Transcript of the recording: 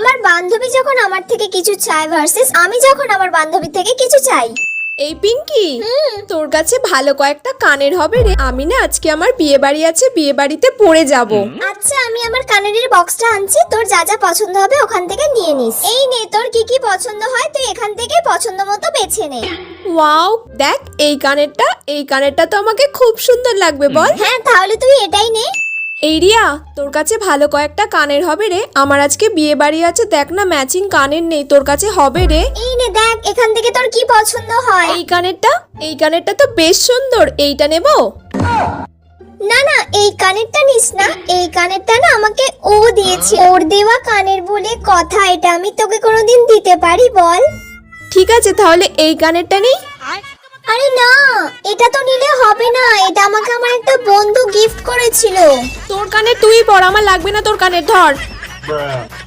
আমার বান্ধবী যখন আমার থেকে কিছু চায় ভার্সেস আমি যখন আমার বান্ধবী থেকে কিছু চাই। এই পিঙ্কি, তোর কাছে ভালো কয়েকটা কানের হবে রে। আমি না আজকে আমার বিয়ে বাড়ি আছে, বিয়ে বাড়িতে পরে যাব। আচ্ছা, আমি আমার কানের বক্সটা আনছি, তোর যা যা পছন্দ হবে ওখান থেকে নিয়ে নিস। এই নে, তোর কি কি পছন্দ হয় তুই এখান থেকে পছন্দ মতো বেছে নে। ওয়াও, দেখ এই কানেরটা তো আমাকে খুব সুন্দর লাগবে বল। হ্যাঁ, তাহলে তুই এটাই নে। এই রিয়া, তোর কাছে ভালো কয়েকটা কানের হবে রে। আমার আজকে বিয়ে বাড়ি আছে, দেখ না ম্যাচিং কানের নেই, তোর কাছে হবে রে। এই নে দেখ, এখান থেকে তোর কি পছন্দ হয়। এই কানেরটা তো বেশ সুন্দর, এইটা নেব। না না, এই কানেরটা নিস না, এই কানেরটা না আমাকে ও দিয়েছে, ওর দেওয়া কানের বলে কথা, এটা আমি তোকে কোনোদিন দিতে পারি বল? ঠিক আছে, তাহলে এই কানেরটা নেই। আরে না, এটা তো নিলে হবে না, এটা আমাকে আমার একটা বন্ধু গিফট করেছিল। তোর কানে তুই পর, আমার লাগবে না তোর কানের, ধর।